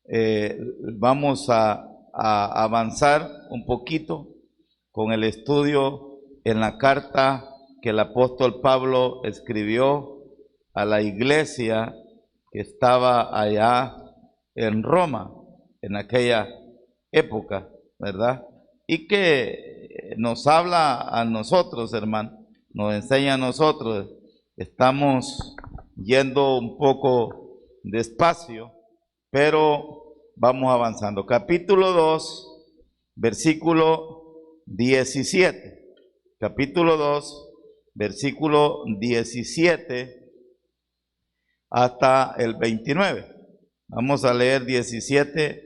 eh, vamos a avanzar un poquito con el estudio en la carta que el apóstol Pablo escribió a la iglesia que estaba allá en Roma en aquella época, ¿verdad? Y que nos habla a nosotros, hermano, nos enseña a nosotros. Estamos yendo un poco despacio, pero vamos avanzando. Capítulo 2, versículo 17. Capítulo 2, versículo 17 hasta el 29. Vamos a leer 17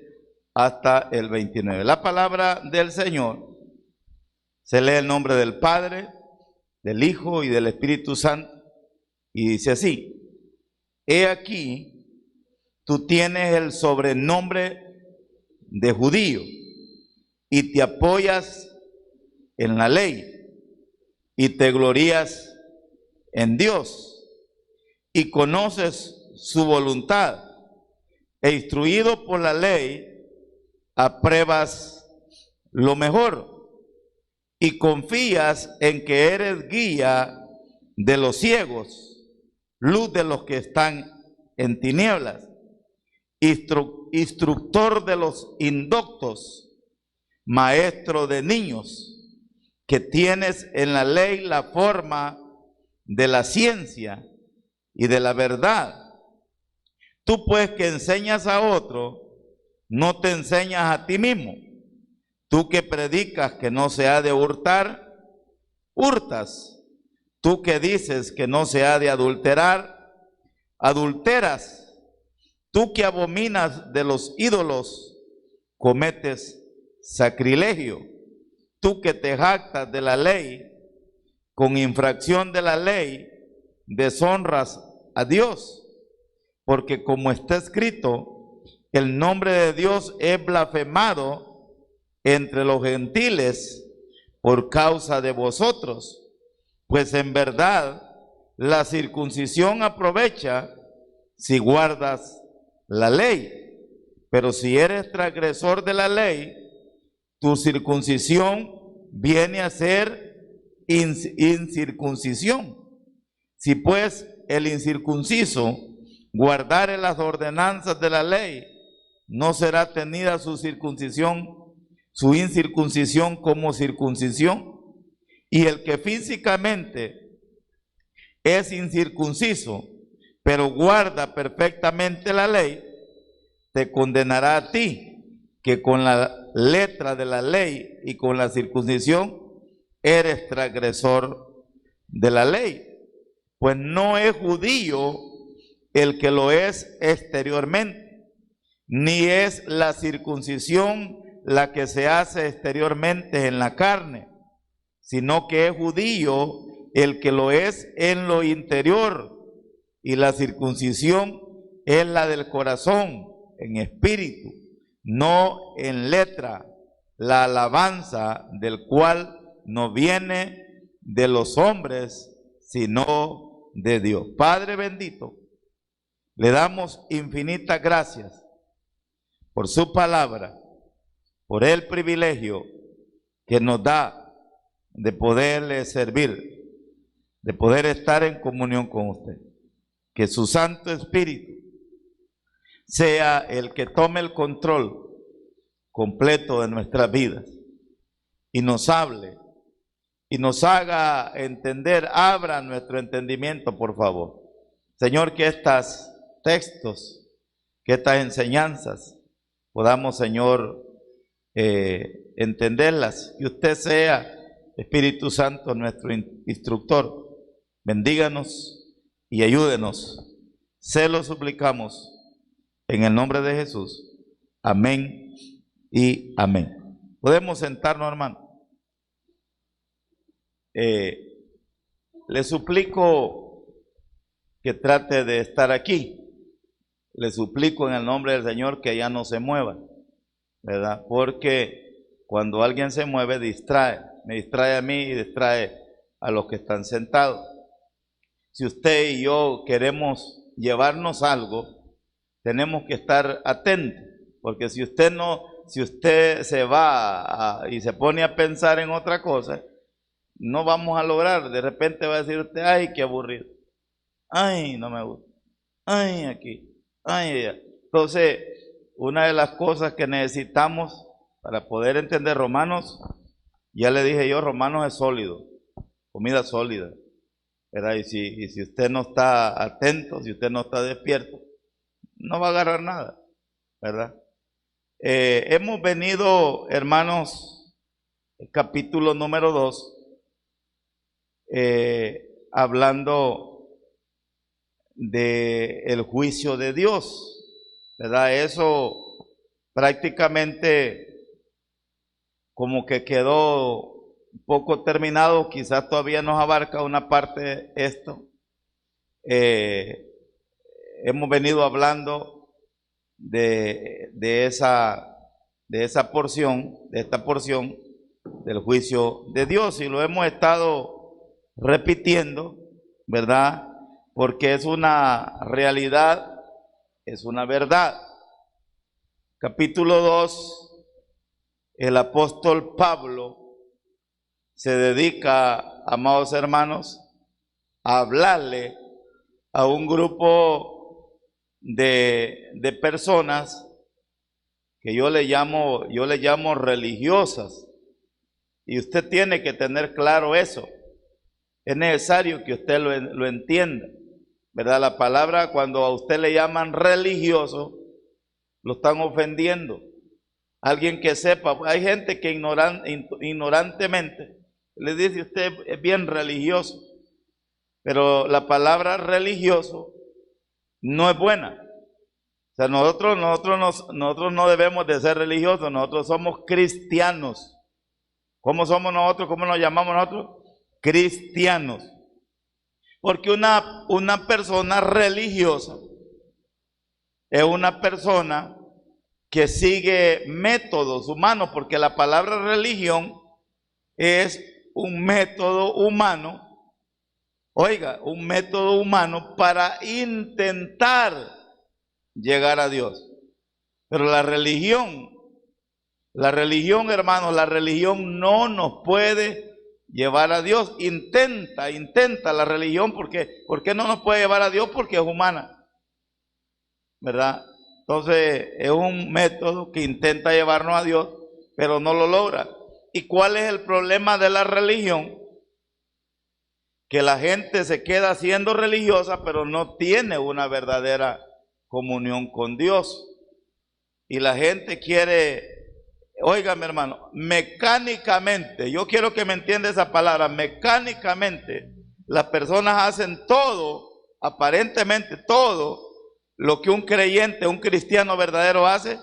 hasta el 29. La palabra del Señor se lee el nombre del Padre, del Hijo y del Espíritu Santo, y dice así: He aquí, tú tienes el sobrenombre de judío y te apoyas en la ley y te glorías en Dios y conoces su voluntad e instruido por la ley apruebas lo mejor y confías en que eres guía de los ciegos, luz de los que están en tinieblas, instructor de los indoctos, maestro de niños, que tienes en la ley la forma de la ciencia y de la verdad. Tú pues que enseñas a otro, no te enseñas a ti mismo. Tú que predicas que no se ha de hurtar, hurtas. Tú que dices que no se ha de adulterar, adulteras. Tú que abominas de los ídolos, cometes sacrilegio. Tú que te jactas de la ley, con infracción de la ley, deshonras a Dios. Porque como está escrito, el nombre de Dios es blasfemado entre los gentiles por causa de vosotros. Pues en verdad la circuncisión aprovecha si guardas la ley. Pero si eres transgresor de la ley, tu circuncisión viene a ser incircuncisión. Si pues el incircunciso guardare las ordenanzas de la ley, no será tenida su incircuncisión como circuncisión. Y el que físicamente es incircunciso, pero guarda perfectamente la ley, te condenará a ti, que con la letra de la ley y con la circuncisión eres transgresor de la ley. Pues no es judío el que lo es exteriormente, ni es la circuncisión la que se hace exteriormente en la carne, sino que es judío el que lo es en lo interior, y la circuncisión es la del corazón, en espíritu, no en letra, la alabanza del cual no viene de los hombres, sino de Dios. Padre bendito, le damos infinitas gracias por su palabra, por el privilegio que nos da de poderle servir, de poder estar en comunión con usted. Que su Santo Espíritu sea el que tome el control completo de nuestras vidas y nos hable y nos haga entender, abra nuestro entendimiento, por favor. Señor, que estos textos, que estas enseñanzas podamos, Señor, entenderlas. Que usted sea, Espíritu Santo, nuestro instructor. Bendíganos y ayúdenos. Se lo suplicamos en el nombre de Jesús. Amén y amén. Podemos sentarnos, hermano. Le suplico que trate de estar aquí. Le suplico en el nombre del Señor que ya no se mueva, ¿verdad? Porque cuando alguien se mueve, distrae. Me distrae a mí y distrae a los que están sentados. Si usted y yo queremos llevarnos algo, tenemos que estar atentos. Porque si usted se va y se pone a pensar en otra cosa, no vamos a lograr. De repente va a decir usted, ay, qué aburrido. Ay, no me gusta. Ay, aquí. Ay, allá. Entonces, una de las cosas que necesitamos para poder entender Romanos, ya le dije yo, Romanos es sólido, comida sólida, ¿verdad? Y si usted no está atento, si usted no está despierto, no va a agarrar nada, ¿verdad? Hemos venido, hermanos, el capítulo número 2, hablando del juicio de Dios, ¿verdad? Eso prácticamente como que quedó un poco terminado, quizás todavía nos abarca una parte de esto. Hemos venido hablando de esta porción del juicio de Dios, y lo hemos estado repitiendo, ¿verdad? Porque es una realidad, es una verdad. Capítulo 2, el apóstol Pablo se dedica, amados hermanos, a hablarle a un grupo de personas que yo le llamo religiosas, y usted tiene que tener claro eso. Es necesario que usted lo entienda, ¿verdad? La palabra, cuando a usted le llaman religioso, lo están ofendiendo. Alguien que sepa, hay gente que ignorantemente le dice, usted es bien religioso, pero la palabra religioso no es buena. O sea, nosotros no debemos de ser religiosos, nosotros somos cristianos. ¿Cómo somos nosotros? ¿Cómo nos llamamos nosotros? Cristianos. Porque una persona religiosa es una persona que sigue métodos humanos, porque la palabra religión es un método humano, oiga, un método humano para intentar llegar a Dios. Pero la religión, hermanos, la religión no nos puede llevar a Dios. Intenta la religión, porque ¿por qué no nos puede llevar a Dios? Porque es humana, ¿verdad? Entonces es un método que intenta llevarnos a Dios, pero no lo logra. ¿Y cuál es el problema de la religión? Que la gente se queda siendo religiosa, pero no tiene una verdadera comunión con Dios. Y la gente quiere, óigame hermano, mecánicamente, yo quiero que me entienda esa palabra, mecánicamente, las personas hacen todo, aparentemente todo, lo que un creyente, un cristiano verdadero hace,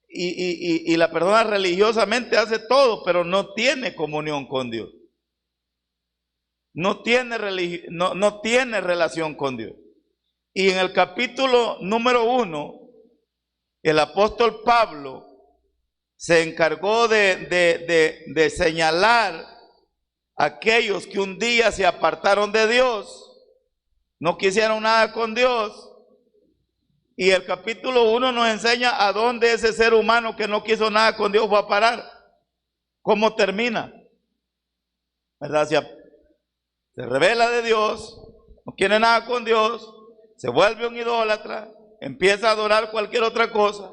y la persona religiosamente hace todo, pero no tiene comunión con Dios. No tiene relación con Dios. Y en el capítulo número 1, el apóstol Pablo se encargó de señalar a aquellos que un día se apartaron de Dios, no quisieron nada con Dios. Y el capítulo 1 nos enseña a dónde ese ser humano que no quiso nada con Dios va a parar. ¿Cómo termina? ¿Verdad? Se revela de Dios, no quiere nada con Dios, se vuelve un idólatra, empieza a adorar cualquier otra cosa.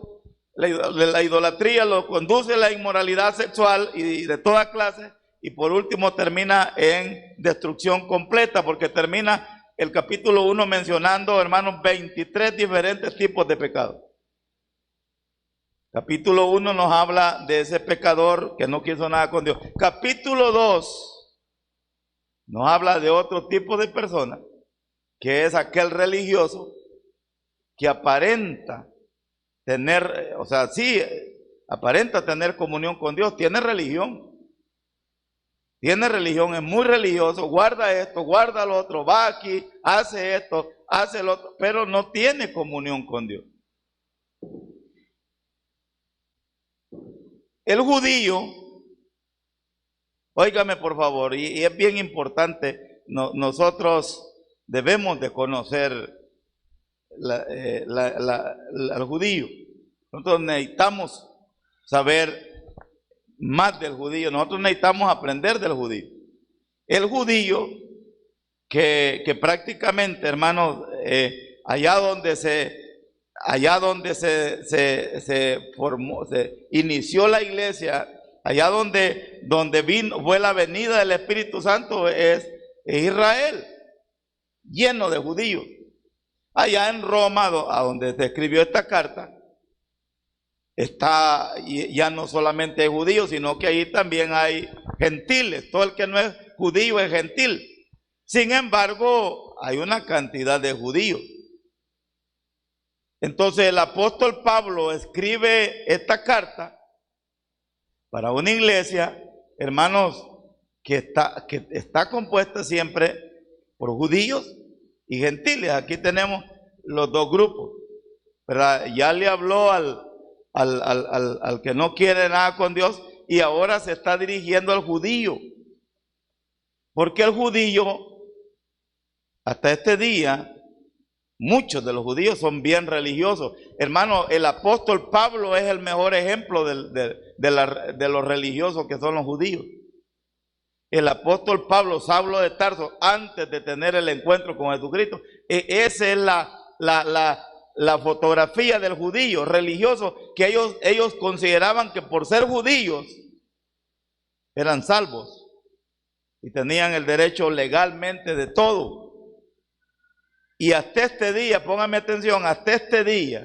La idolatría lo conduce a la inmoralidad sexual y de toda clase. Y por último termina en destrucción completa, porque termina el capítulo 1 mencionando, hermanos, 23 diferentes tipos de pecado. Capítulo 1 nos habla de ese pecador que no quiso nada con Dios. Capítulo 2 nos habla de otro tipo de persona, que es aquel religioso que aparenta tener, o sea, sí, aparenta tener comunión con Dios, tiene religión, es muy religioso, guarda esto, guarda lo otro, va aquí, hace esto, hace lo otro, pero no tiene comunión con Dios. El judío, óigame por favor, y es bien importante, nosotros debemos de conocer al judío, Nosotros necesitamos saber más del judío. Nosotros necesitamos aprender del judío. El judío que prácticamente, hermanos, allá donde se formó, se inició la iglesia, allá donde fue la venida del Espíritu Santo, es Israel, lleno de judíos. Allá en Roma, a donde se escribió esta carta, está ya no solamente judíos, sino que ahí también hay gentiles. Todo el que no es judío es gentil. Sin embargo, hay una cantidad de judíos. Entonces el apóstol Pablo escribe esta carta para una iglesia, hermanos, que está compuesta siempre por judíos y gentiles. Aquí tenemos los dos grupos, ¿verdad? Ya le habló al que no quiere nada con Dios, y ahora se está dirigiendo al judío, porque el judío, hasta este día, muchos de los judíos son bien religiosos. Hermano, el apóstol Pablo es el mejor ejemplo de los religiosos que son los judíos. El apóstol Pablo, Saulo de Tarso, antes de tener el encuentro con Jesucristo, esa es la fotografía del judío religioso, que ellos consideraban que por ser judíos eran salvos y tenían el derecho legalmente de todo. Y hasta este día, póngame atención, hasta este día,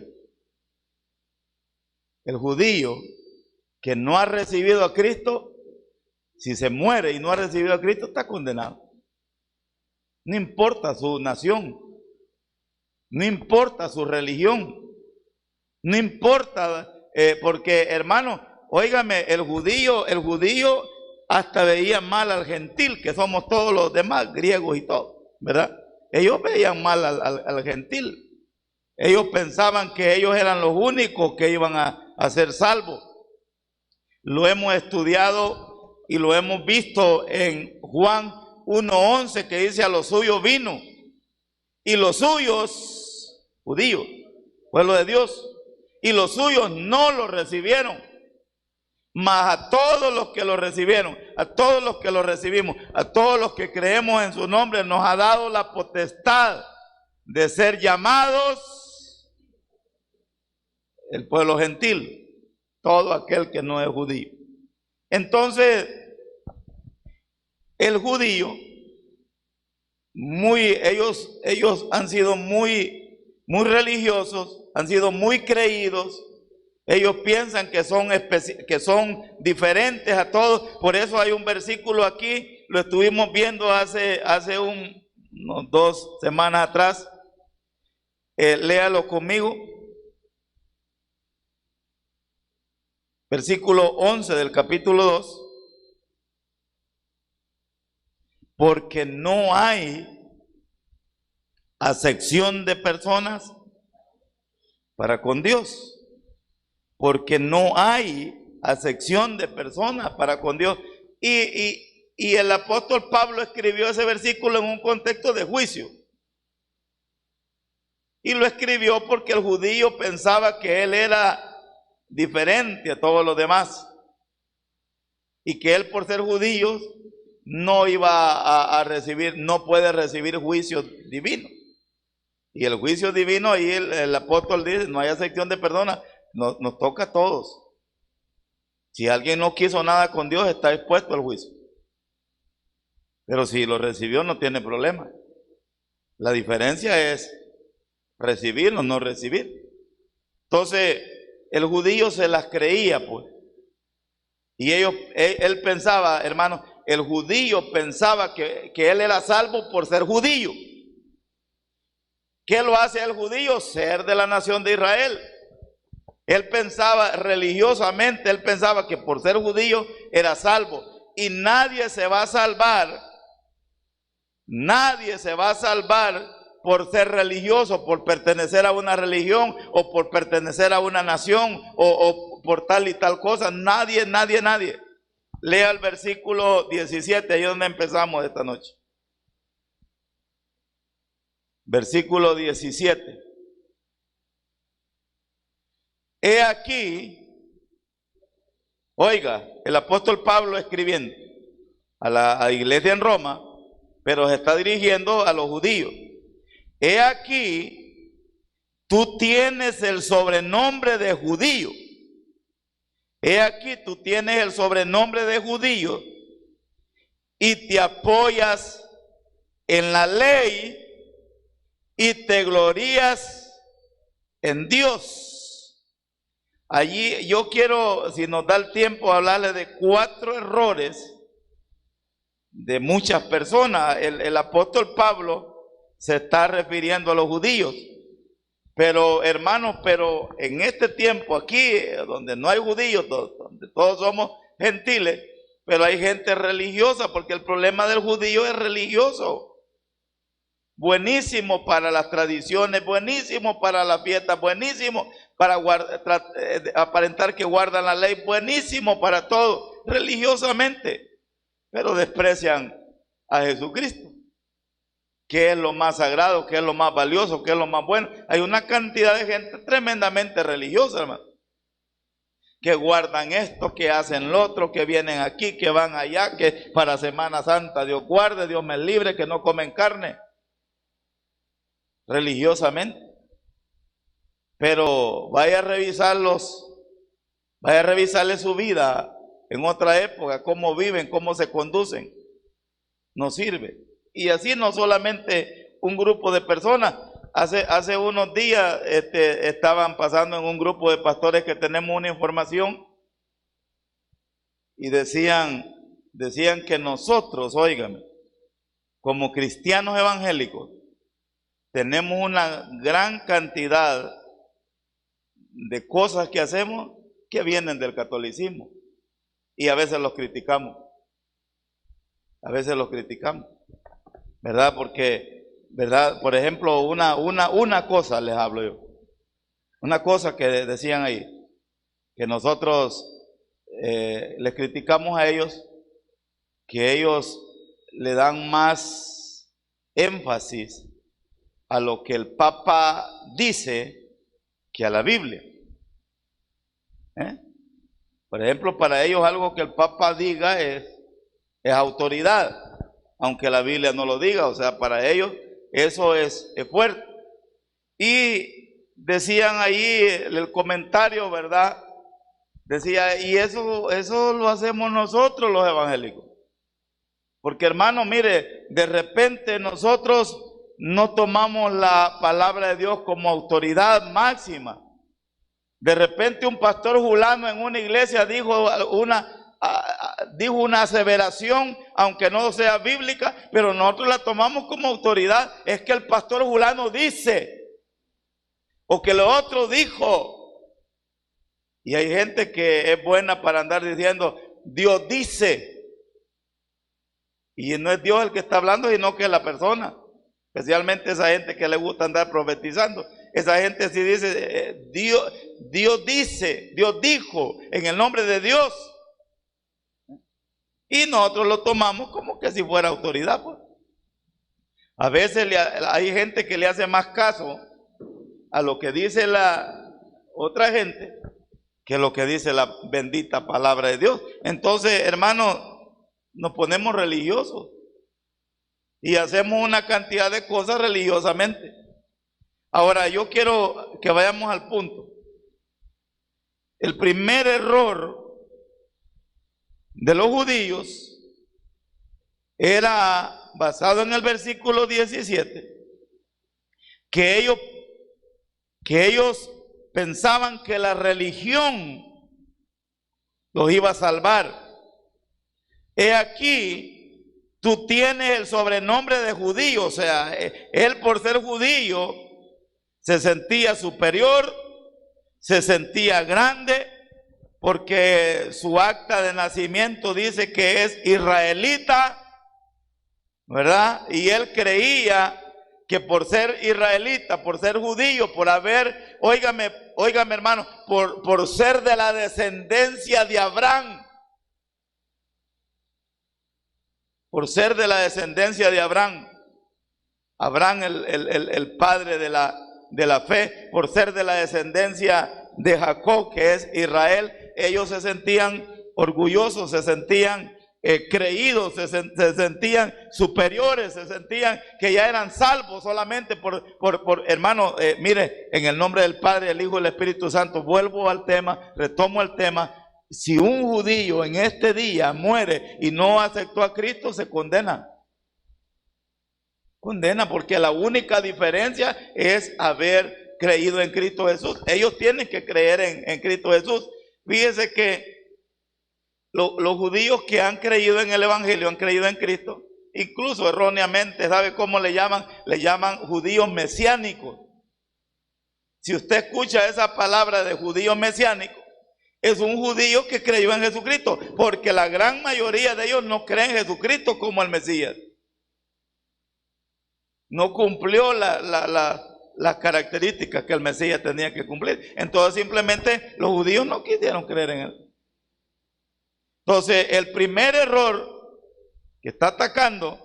el judío que no ha recibido a Cristo, si se muere y no ha recibido a Cristo, está condenado. No importa su nación, no importa su religión, no importa, porque hermano, óigame, el judío hasta veía mal al gentil, que somos todos los demás, griegos y todo, ¿verdad? Ellos veían mal al gentil. Ellos pensaban que ellos eran los únicos que iban a ser salvos. Lo hemos estudiado y lo hemos visto en Juan 1:11, que dice: a los suyos vino, y los suyos, judíos, pueblo de Dios, y los suyos no lo recibieron. Mas a todos los que lo recibieron, a todos los que lo recibimos, a todos los que creemos en su nombre, nos ha dado la potestad de ser llamados el pueblo gentil, todo aquel que no es judío. Entonces, el judío, ellos han sido muy religiosos, han sido muy creídos. Ellos piensan que son diferentes a todos. Por eso hay un versículo aquí, lo estuvimos viendo hace unos 2 semanas atrás. Léalo conmigo. Versículo 11 del capítulo 2. Porque no hay acepción de personas para con Dios. Porque no hay acepción de personas para con Dios. Y el apóstol Pablo escribió ese versículo en un contexto de juicio. Y lo escribió porque el judío pensaba que él era diferente a todos los demás. Y que él, por ser judío, no iba a recibir, no puede recibir juicio divino. Y el juicio divino, ahí el apóstol dice: no hay acepción de personas. Nos toca a todos. Si alguien no quiso nada con Dios, está expuesto al juicio. Pero si lo recibió, no tiene problema. La diferencia es recibir o no recibir. Entonces, el judío se las creía, pues. Y él pensaba, hermano, el judío pensaba que él era salvo por ser judío. ¿Qué lo hace el judío? Ser de la nación de Israel. Él pensaba religiosamente, él pensaba que por ser judío era salvo. Y nadie se va a salvar por ser religioso, por pertenecer a una religión o por pertenecer a una nación o por tal y tal cosa. Nadie. Lea el versículo 17, ahí es donde empezamos esta noche. Versículo 17. he aquí, oiga, el apóstol Pablo escribiendo a la iglesia en Roma, pero se está dirigiendo a los judíos. He aquí, tú tienes el sobrenombre de judío. He aquí, tú tienes el sobrenombre de judío y te apoyas en la ley y te glorías en Dios. Allí yo quiero, si nos da el tiempo, hablarle de 4 errores de muchas personas. El apóstol Pablo se está refiriendo a los judíos. Pero hermanos, pero en este tiempo aquí, donde no hay judíos, donde todos somos gentiles, pero hay gente religiosa, porque el problema del judío es religioso. Buenísimo para las tradiciones, buenísimo para la fiesta, buenísimo para aparentar que guardan la ley, buenísimo para todo, religiosamente, pero desprecian a Jesucristo. ¿Qué es lo más sagrado? ¿Qué es lo más valioso? ¿Qué es lo más bueno? Hay una cantidad de gente tremendamente religiosa, hermano, que guardan esto, que hacen lo otro, que vienen aquí, que van allá, que para Semana Santa Dios guarde, Dios me libre, que no comen carne, religiosamente. Pero vaya a revisarlos, vaya a revisarle su vida en otra época, cómo viven, cómo se conducen. No sirve. Y así no solamente un grupo de personas. Hace unos días estaban pasando en un grupo de pastores que tenemos una información y decían que nosotros, óigame, como cristianos evangélicos, tenemos una gran cantidad de cosas que hacemos que vienen del catolicismo y a veces los criticamos. A veces los criticamos. ¿Verdad? Porque, ¿verdad? Por ejemplo, una cosa les hablo yo. Una cosa que decían ahí, que nosotros les criticamos a ellos, que ellos le dan más énfasis a lo que el Papa dice que a la Biblia. Por ejemplo, para ellos algo que el Papa diga es autoridad, aunque la Biblia no lo diga. O sea, para ellos eso es fuerte. Y decían ahí el comentario, ¿verdad? Decía, y eso lo hacemos nosotros los evangélicos. Porque hermano, mire, de repente nosotros no tomamos la palabra de Dios como autoridad máxima. De repente un pastor fulano en una iglesia dijo una aseveración, aunque no sea bíblica, pero nosotros la tomamos como autoridad. Es que el pastor fulano dice, o que lo otro dijo. Y hay gente que es buena para andar diciendo, Dios dice. Y no es Dios el que está hablando, sino que es la persona. Especialmente esa gente que le gusta andar profetizando. Esa gente sí dice, Dios dice, Dios dijo, en el nombre de Dios. Y nosotros lo tomamos como que si fuera autoridad, pues. A veces hay gente que le hace más caso a lo que dice la otra gente que lo que dice la bendita palabra de Dios. Entonces, hermanos, nos ponemos religiosos y hacemos una cantidad de cosas religiosamente. Ahora, yo quiero que vayamos al punto. El primer error de los judíos era basado en el versículo 17, que ellos pensaban que la religión los iba a salvar. He aquí, tú tienes el sobrenombre de judío. O sea, él por ser judío se sentía superior, se sentía grande, porque su acta de nacimiento dice que es israelita, ¿verdad? Y él creía que por ser israelita, por ser judío, por haber, óigame hermano, por ser de la descendencia de Abraham, por ser de la descendencia de Abraham, el padre de la fe, por ser de la descendencia de Jacob, que es Israel, ellos se sentían orgullosos, se sentían creídos, se sentían superiores, se sentían que ya eran salvos solamente por hermano, mire, en el nombre del Padre, del Hijo y del Espíritu Santo, vuelvo al tema, retomo el tema. Si un judío en este día muere y no aceptó a Cristo, se condena. Condena, porque la única diferencia es haber creído en Cristo Jesús. Ellos tienen que creer en Cristo Jesús. Fíjese que los judíos que han creído en el Evangelio, han creído en Cristo, incluso erróneamente, ¿sabe cómo le llaman? Le llaman judíos mesiánicos. Si usted escucha esa palabra de judío mesiánico, es un judío que creyó en Jesucristo, porque la gran mayoría de ellos no creen en Jesucristo como el Mesías. No cumplió las características que el Mesías tenía que cumplir. Entonces simplemente los judíos no quisieron creer en él. Entonces el primer error que está atacando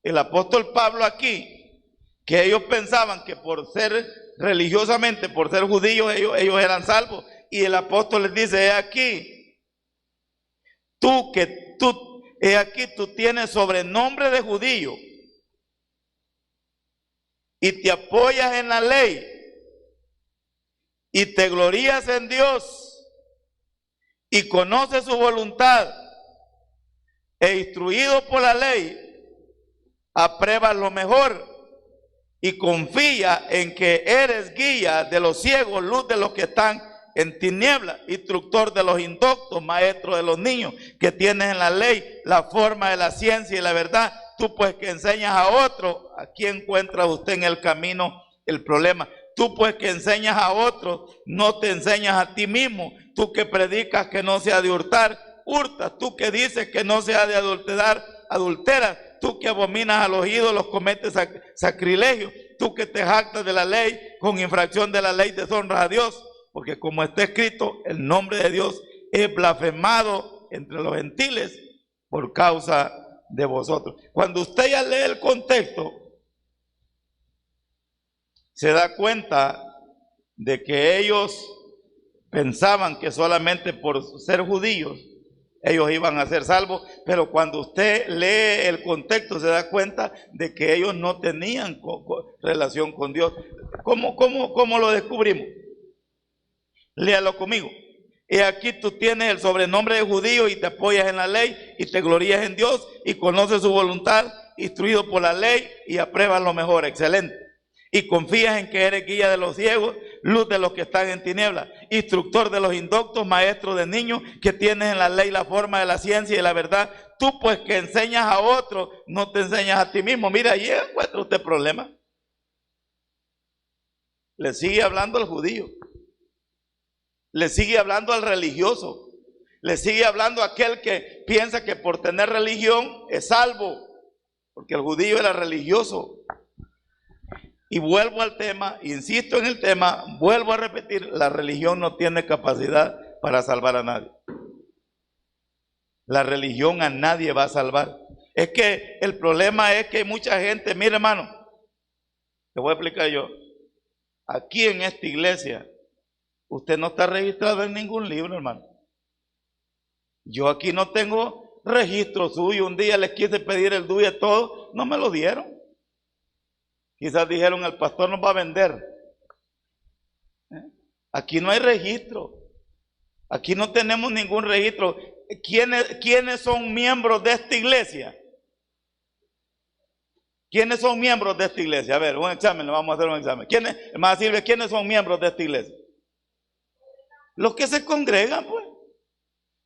el apóstol Pablo aquí, que ellos pensaban que por ser religiosamente, por ser judíos, ellos eran salvos. Y el apóstol les dice, he aquí, tú tienes sobrenombre de judío y te apoyas en la ley y te glorías en Dios y conoces su voluntad e instruido por la ley, apruebas lo mejor y confía en que eres guía de los ciegos, luz de los que están en tinieblas, instructor de los indoctos, maestro de los niños, que tienes en la ley la forma de la ciencia y la verdad. Tú pues que enseñas a otro, aquí encuentra usted en el camino el problema. Tú pues que enseñas a otro, no te enseñas a ti mismo. Tú que predicas que no se ha de hurtar, hurtas. Tú que dices que no se ha de adulterar, adulteras. Tú que abominas a los ídolos, cometes sacrilegio. Tú que te jactas de la ley, con infracción de la ley deshonras a Dios. Porque como está escrito, el nombre de Dios es blasfemado entre los gentiles por causa de vosotros. Cuando usted ya lee el contexto, se da cuenta de que ellos pensaban que solamente por ser judíos ellos iban a ser salvos, pero cuando usted lee el contexto se da cuenta de que ellos no tenían relación con Dios. ¿Cómo lo descubrimos? Léalo conmigo. Y aquí tú tienes el sobrenombre de judío y te apoyas en la ley y te glorías en Dios y conoces su voluntad, instruido por la ley y apruebas lo mejor. Excelente. Y confías en que eres guía de los ciegos, luz de los que están en tinieblas, instructor de los indoctos, maestro de niños, que tienes en la ley la forma de la ciencia y la verdad. Tú pues que enseñas a otro, no te enseñas a ti mismo. Mira, ahí encuentra usted problema. Le sigue hablando al judío. Le sigue hablando al religioso. Le sigue hablando a aquel que piensa que por tener religión es salvo. Porque el judío era religioso. Y vuelvo al tema, insisto en el tema, vuelvo a repetir, la religión no tiene capacidad para salvar a nadie. La religión a nadie va a salvar. Es que el problema es que hay mucha gente, mire hermano, te voy a explicar yo. Aquí en esta iglesia, usted no está registrado en ningún libro, hermano. Yo aquí no tengo registro suyo. Un día les quise pedir el DUI a todos, no me lo dieron. Quizás dijeron, el pastor nos va a vender. Aquí no hay registro. Aquí no tenemos ningún registro. ¿Quiénes son miembros de esta iglesia? ¿Quiénes son miembros de esta iglesia? A ver, un examen, le vamos a hacer un examen. Hermana Silvia, ¿quiénes son miembros de esta iglesia? Los que se congregan, pues.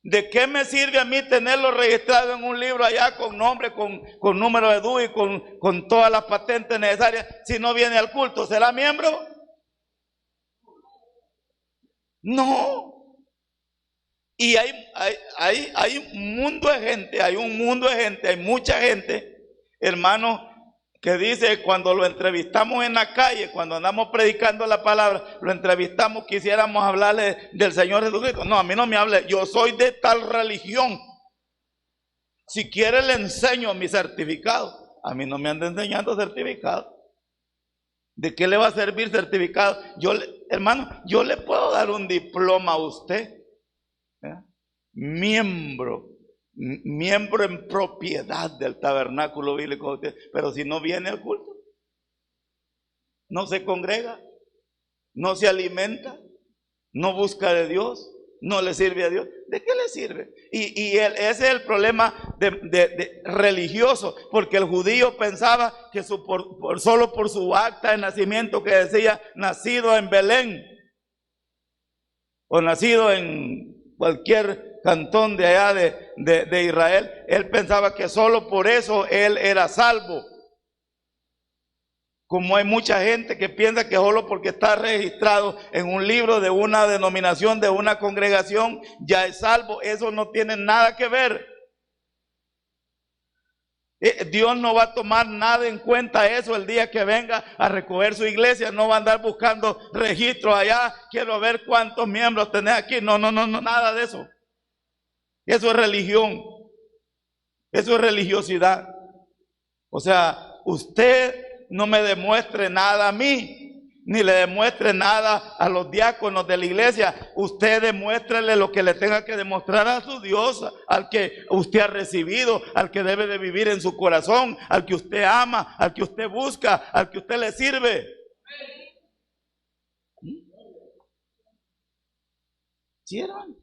¿De qué me sirve a mí tenerlo registrado en un libro allá con nombre, con número de DUI, con todas las patentes necesarias, si no viene al culto? ¿Será miembro? No. Y hay un mundo de gente, hay mucha gente, hermano, que dice, cuando lo entrevistamos en la calle, cuando andamos predicando la palabra, lo entrevistamos, quisiéramos hablarle del Señor Jesucristo. No, a mí no me hable, yo soy de tal religión. Si quiere le enseño mi certificado. A mí no me anda enseñando certificado. ¿De qué le va a servir certificado? hermano, yo le puedo dar un diploma a usted, ¿eh? Miembro en propiedad del tabernáculo bíblico, pero si no viene al culto, no se congrega, no se alimenta, no busca de Dios, no le sirve a Dios, ¿de qué le sirve? Ese es el problema de religioso, porque el judío pensaba que solo por su acta de nacimiento que decía nacido en Belén o nacido en cualquier cantón de allá de Israel, él pensaba que solo por eso él era salvo. Como hay mucha gente que piensa que solo porque está registrado en un libro de una denominación, de una congregación, ya es salvo. Eso no tiene nada que ver. Dios no va a tomar nada en cuenta eso el día que venga a recoger su iglesia. No va a andar buscando registros allá. Quiero ver cuántos miembros tenés aquí. No, nada de eso. Eso es religión. Eso es religiosidad. O sea, usted no me demuestre nada a mí, ni le demuestre nada a los diáconos de la iglesia. Usted demuéstrele lo que le tenga que demostrar a su Dios, al que usted ha recibido, al que debe de vivir en su corazón, al que usted ama, al que usted busca, al que usted le sirve. ¿Sí, hermano?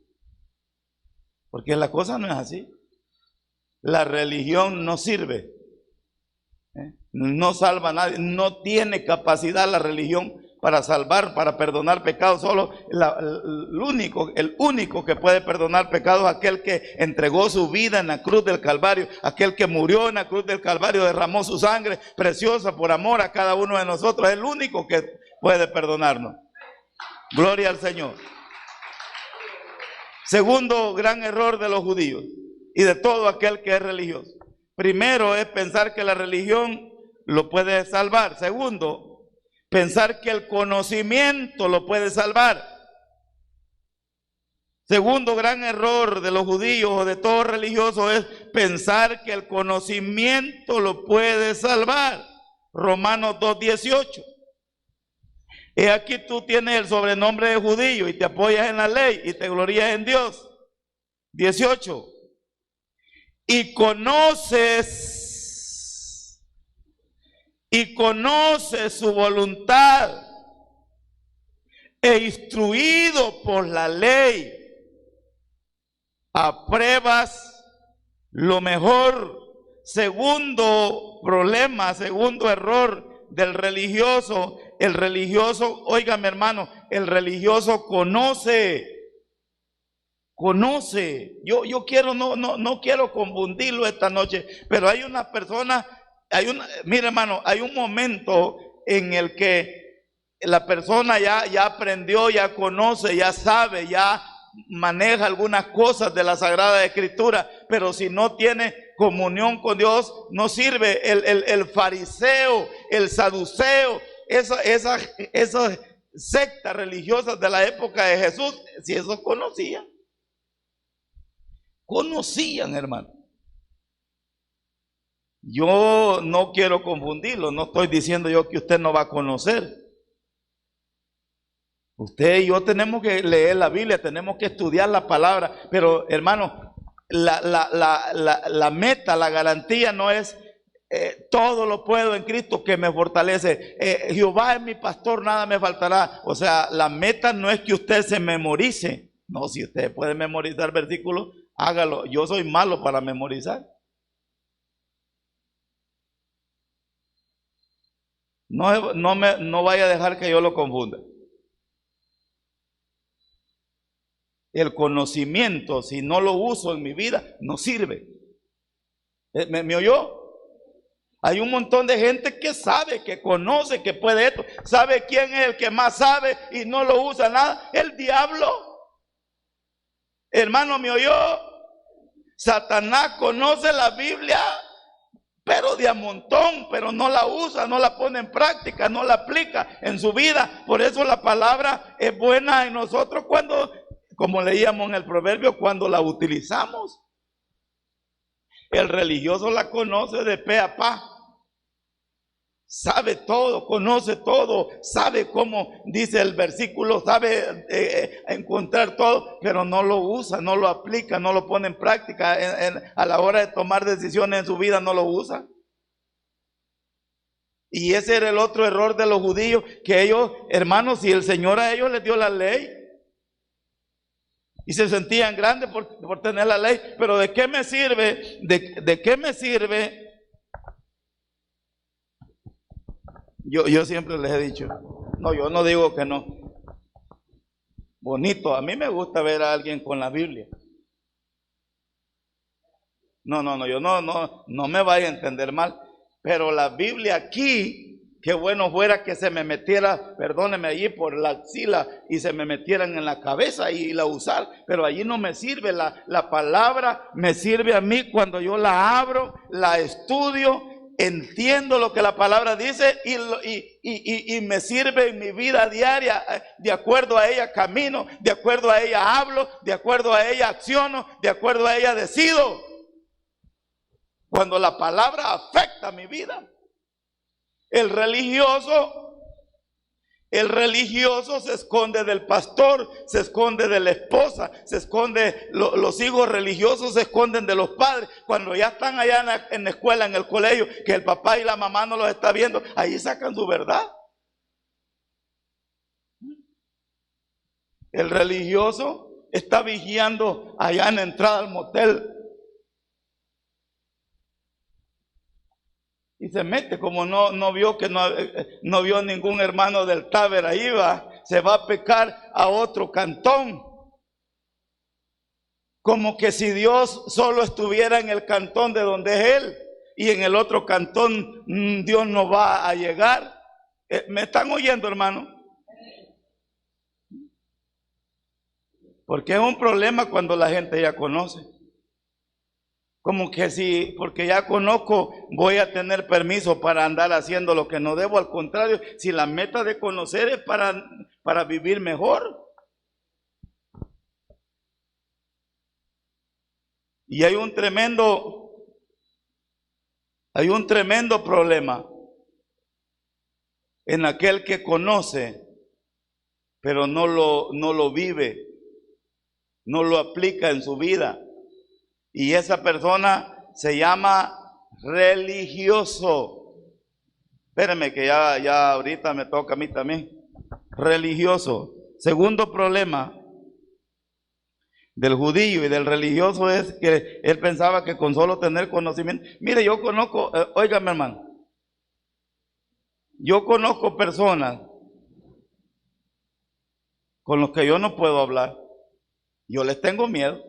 Porque la cosa no es así. La religión no sirve. No salva a nadie, no tiene capacidad la religión para salvar, para perdonar pecados. Solo el único que puede perdonar pecados es aquel que entregó su vida en la cruz del Calvario, aquel que murió en la cruz del Calvario, derramó su sangre preciosa por amor a cada uno de nosotros. Es el único que puede perdonarnos. Gloria al Señor. Segundo gran error de los judíos y de todo aquel que es religioso. Primero es pensar que la religión lo puede salvar. Segundo, pensar que el conocimiento lo puede salvar. Segundo gran error de los judíos o de todo religioso es pensar que el conocimiento lo puede salvar. Romanos 2:18. He aquí tú tienes el sobrenombre de judío y te apoyas en la ley y te glorías en Dios. 18. Y conoces su voluntad e instruido por la ley, apruebas lo mejor. Segundo problema, segundo error del religioso. El religioso, óigame hermano, el religioso conoce. Yo quiero, no quiero confundirlo esta noche, pero hay una persona, mire hermano, hay un momento en el que la persona ya aprendió, ya conoce, ya sabe, ya maneja algunas cosas de la Sagrada Escritura, pero si no tiene comunión con Dios, no sirve. El fariseo, el saduceo, esas sectas religiosas de la época de Jesús, si esos conocían, hermano. Yo no quiero confundirlo, no estoy diciendo yo que usted no va a conocer. Usted y yo tenemos que leer la Biblia, tenemos que estudiar la palabra, pero hermano, la meta, la garantía no es todo lo puedo en Cristo que me fortalece. Jehová es mi pastor, nada me faltará. O sea, la meta no es que usted se memorice. No, si usted puede memorizar versículos, hágalo. Yo soy malo para memorizar. No vaya a dejar que yo lo confunda. El conocimiento, si no lo uso en mi vida, no sirve. ¿Me oyó? Hay un montón de gente que sabe, que conoce, que puede esto. ¿Sabe quién es el que más sabe y no lo usa nada? El diablo. Hermano, ¿me oyó? Satanás conoce la Biblia, pero de a montón, pero no la usa, no la pone en práctica, no la aplica en su vida. Por eso la palabra es buena en nosotros cuando, como leíamos en el proverbio, cuando la utilizamos. El religioso la conoce de pe a pa. sabe todo, conoce todo, sabe cómo dice el versículo, sabe encontrar todo, pero no lo usa, no lo aplica, no lo pone en práctica. A la hora de tomar decisiones en su vida no lo usa. Y ese era el otro error de los judíos, que ellos, hermanos, si el Señor a ellos les dio la ley, y se sentían grandes por tener la ley, pero ¿de qué me sirve? ¿De qué me sirve? Yo siempre les he dicho, no, yo no digo que no. Bonito, a mí me gusta ver a alguien con la Biblia. No, yo no me vaya a entender mal, pero la Biblia aquí, qué bueno fuera que se me metiera, perdóneme, allí por la axila y se me metieran en la cabeza y la usar, pero allí no me sirve. La palabra me sirve a mí cuando yo la abro, la estudio, entiendo lo que la palabra dice y me sirve en mi vida diaria. De acuerdo a ella camino, de acuerdo a ella hablo, de acuerdo a ella acciono, de acuerdo a ella decido. Cuando la palabra afecta mi vida. El religioso se esconde del pastor, se esconde de la esposa, se esconde, los hijos religiosos se esconden de los padres. Cuando ya están allá en la escuela, en el colegio, que el papá y la mamá no los está viendo, ahí sacan su verdad. El religioso está vigiando allá en la entrada al motel. Y se mete, como no vio que no vio ningún hermano del Taber ahí, se va a pecar a otro cantón. Como que si Dios solo estuviera en el cantón de donde es Él, y en el otro cantón Dios no va a llegar. ¿Me están oyendo, hermano? Porque es un problema cuando la gente ya conoce. Como que si, porque ya conozco, voy a tener permiso para andar haciendo lo que no debo. Al contrario, si la meta de conocer es para vivir mejor. Y hay un tremendo problema en aquel que conoce, pero no lo vive, no lo aplica en su vida. Y esa persona se llama religioso. Espérenme que ya ahorita me toca a mí también. Religioso. Segundo problema del judío y del religioso es que él pensaba que con solo tener conocimiento. Mire, yo conozco, óigame, hermano, yo conozco personas con los que yo no puedo hablar. Yo les tengo miedo.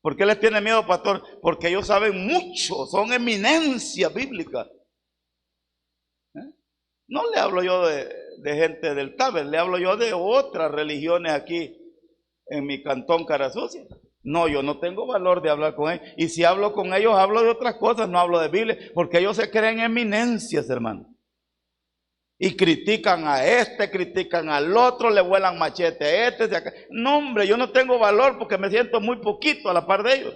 ¿Por qué les tiene miedo, pastor? Porque ellos saben mucho, son eminencias bíblicas. No le hablo yo de gente del Taber, le hablo yo de otras religiones aquí en mi cantón Carasucia. No, yo no tengo valor de hablar con ellos. Y si hablo con ellos, hablo de otras cosas, no hablo de Biblia, porque ellos se creen eminencias, hermano. Y critican a este, critican al otro, le vuelan machete a este, de acá. No, hombre, yo no tengo valor porque me siento muy poquito a la par de ellos.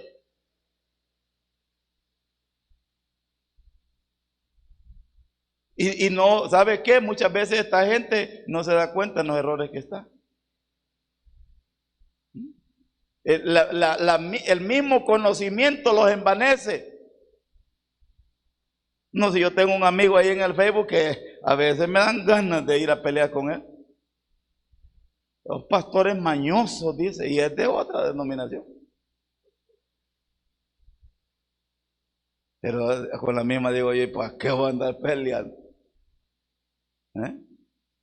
Y no, ¿sabe qué? Muchas veces esta gente no se da cuenta de los errores que está. El mismo conocimiento los envanece. No, si yo tengo un amigo ahí en el Facebook que a veces me dan ganas de ir a pelear con él. Los pastores mañosos, dice, y es de otra denominación. Pero con la misma digo yo, ¿para qué voy a andar peleando?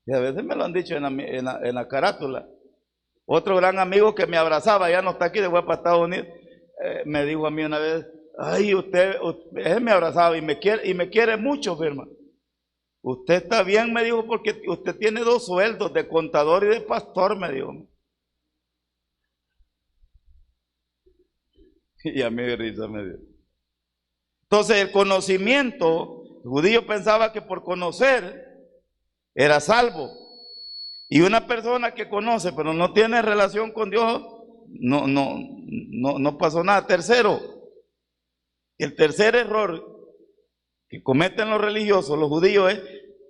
Y a veces me lo han dicho en la carátula. Otro gran amigo que me abrazaba, ya no está aquí, de fue para Estados Unidos, me dijo a mí una vez, ay, él me abrazaba y me quiere mucho, firma. Usted está bien, me dijo, porque usted tiene 2 sueldos, de contador y de pastor, me dijo. Y a mí de risa me dio. Entonces el conocimiento, el judío pensaba que por conocer era salvo. Y una persona que conoce pero no tiene relación con Dios, no pasó nada. Tercero, el tercer error que cometen los religiosos, los judíos,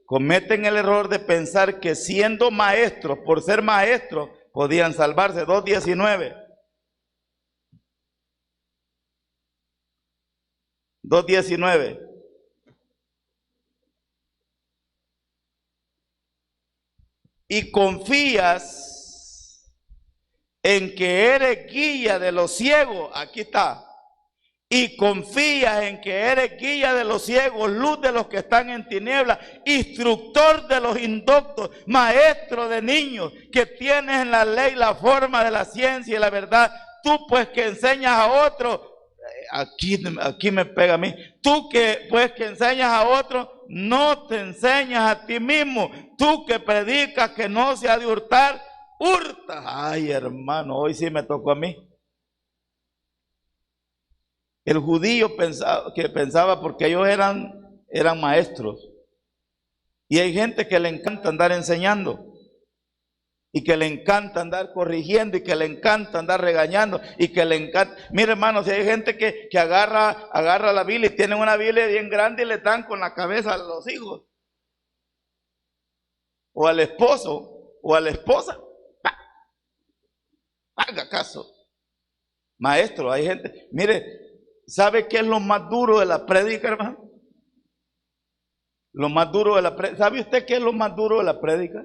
cometen el error de pensar que siendo maestros, por ser maestros, podían salvarse. 2:19. 2:19. Y confías en que eres guía de los ciegos. Aquí está. Y confías en que eres guía de los ciegos, luz de los que están en tinieblas, instructor de los indoctos, maestro de niños, que tienes en la ley la forma de la ciencia y la verdad. Tú pues que enseñas a otros, aquí me pega a mí, tú que pues que enseñas a otros, no te enseñas a ti mismo. Tú que predicas que no se ha de hurtar, hurtas. Ay, hermano, hoy sí me tocó a mí. El judío pensaba porque ellos eran maestros. Y hay gente que le encanta andar enseñando. Y que le encanta andar corrigiendo. Y que le encanta andar regañando. Y que le encanta. Mire, hermano, si hay gente que agarra la Biblia y tiene una Biblia bien grande y le dan con la cabeza a los hijos. O al esposo. O a la esposa. Haga caso. Maestro, hay gente. Mire. ¿Sabe qué es lo más duro de la prédica, hermano? Lo más duro de la prédica. ¿Sabe usted qué es lo más duro de la prédica?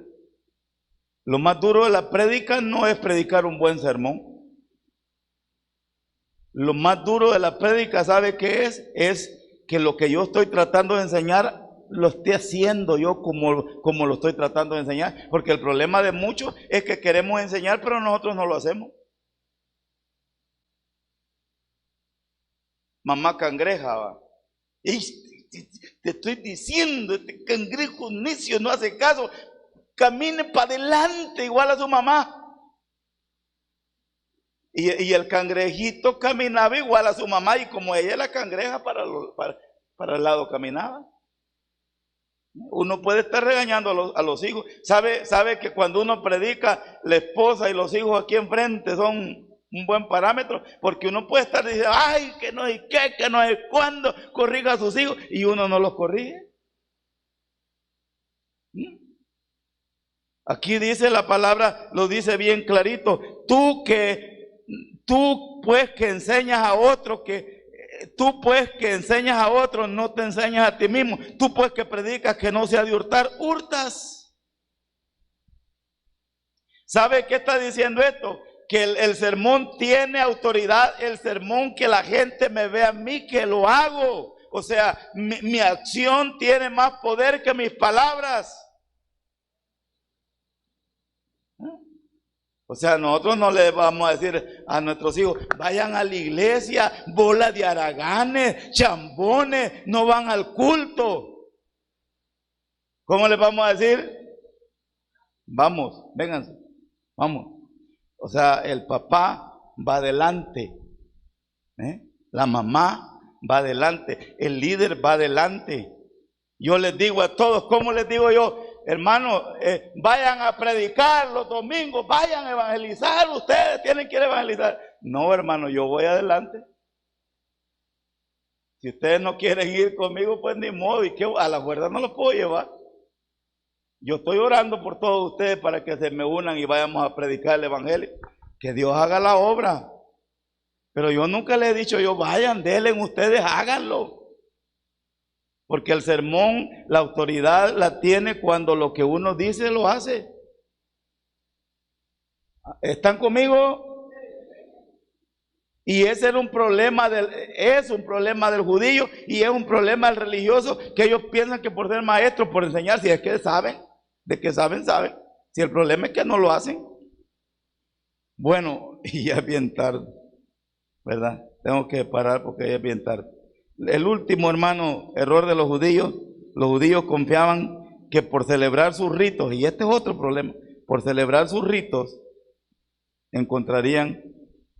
Lo más duro de la prédica no es predicar un buen sermón. Lo más duro de la prédica, ¿sabe qué es? Es que lo que yo estoy tratando de enseñar lo esté haciendo yo como lo estoy tratando de enseñar. Porque el problema de muchos es que queremos enseñar, pero nosotros no lo hacemos. Mamá cangreja, va. Te estoy diciendo, este cangrejo necio no hace caso. Camine para adelante igual a su mamá. Y el cangrejito caminaba igual a su mamá. Y como ella la cangreja para el lado caminaba. Uno puede estar regañando a los hijos. ¿Sabe que cuando uno predica, la esposa y los hijos aquí enfrente son un buen parámetro? Porque uno puede estar diciendo, ay, que no hay qué, que no hay cuándo, corrija a sus hijos, y uno no los corrige. Aquí dice la palabra, lo dice bien clarito. Tú pues que enseñas a otros, tú pues que enseñas a otros, no te enseñas a ti mismo. Tú pues que predicas que no se ha de hurtar, hurtas. ¿Sabe qué está diciendo esto? Que el sermón tiene autoridad, el sermón que la gente me ve a mí que lo hago. O sea, mi acción tiene más poder que mis palabras. O sea, nosotros no le vamos a decir a nuestros hijos, vayan a la iglesia, bola de haraganes, chambones, no van al culto. ¿Cómo les vamos a decir? Vamos, vénganse, vamos. O sea, el papá va adelante, la mamá va adelante, el líder va adelante. Yo les digo a todos, ¿cómo les digo yo? Hermano, vayan a predicar los domingos, vayan a evangelizar, ustedes tienen que ir a evangelizar. No, hermano, yo voy adelante. Si ustedes no quieren ir conmigo, pues ni modo, y que a la fuerza no los puedo llevar. Yo estoy orando por todos ustedes para que se me unan y vayamos a predicar el evangelio. Que Dios haga la obra. Pero yo nunca les he dicho, vayan, denle ustedes, háganlo. Porque el sermón, la autoridad la tiene cuando lo que uno dice lo hace. ¿Están conmigo? Y ese era un problema es un problema del judío y es un problema del religioso, que ellos piensan que por ser maestros, por enseñar, si es que saben, de que saben. Si el problema es que no lo hacen. Bueno, y ya es bien tarde, ¿verdad? Tengo que parar porque ya es bien tarde. El último, hermano, error de los judíos confiaban que por celebrar sus ritos, y este es otro problema, por celebrar sus ritos, encontrarían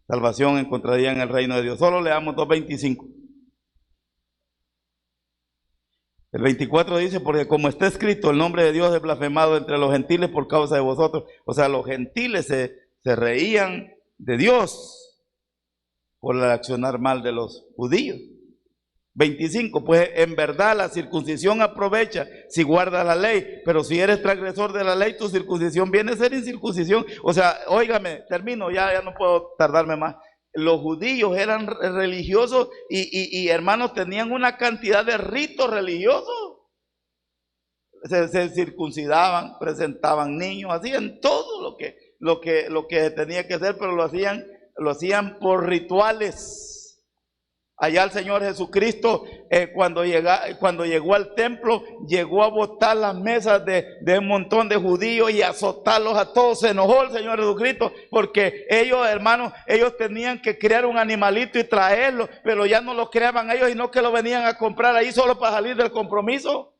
salvación, encontrarían el reino de Dios. Solo leamos 2:25. El 24 dice, porque como está escrito, el nombre de Dios es blasfemado entre los gentiles por causa de vosotros. O sea, los gentiles se reían de Dios por el accionar mal de los judíos. 25, pues en verdad la circuncisión aprovecha si guarda la ley, pero si eres transgresor de la ley, tu circuncisión viene a ser incircuncisión. O sea, óigame, termino, ya no puedo tardarme más. Los judíos eran religiosos y hermanos, tenían una cantidad de ritos religiosos. Se circuncidaban, presentaban niños, hacían todo lo que tenía que hacer, pero lo hacían por rituales. Allá el Señor Jesucristo, cuando llegó al templo, llegó a botar las mesas de un montón de judíos y a azotarlos a todos. Se enojó el Señor Jesucristo porque ellos, hermanos, ellos tenían que crear un animalito y traerlo, pero ya no lo creaban ellos, sino que lo venían a comprar ahí solo para salir del compromiso.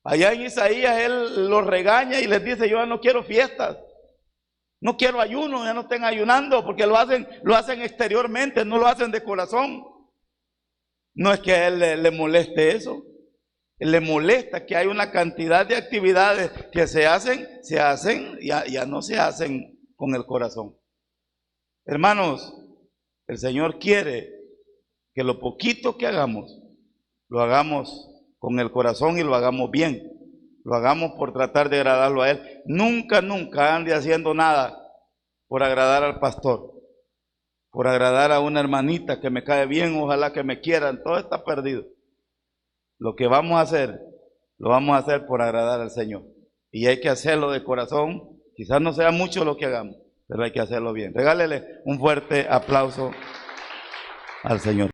Allá en Isaías él los regaña y les dice: yo ya no quiero fiestas. No quiero ayuno, ya no estén ayunando, porque lo hacen exteriormente, no lo hacen de corazón. No es que a él le moleste eso. Le molesta que hay una cantidad de actividades que se hacen, ya no se hacen con el corazón. Hermanos, el Señor quiere que lo poquito que hagamos, lo hagamos con el corazón y lo hagamos bien. Lo hagamos por tratar de agradarlo a Él. Nunca ande haciendo nada por agradar al pastor, por agradar a una hermanita que me cae bien, ojalá que me quieran. Todo está perdido. Lo que vamos a hacer, lo vamos a hacer por agradar al Señor. Y hay que hacerlo de corazón. Quizás no sea mucho lo que hagamos, pero hay que hacerlo bien. Regálele un fuerte aplauso al Señor.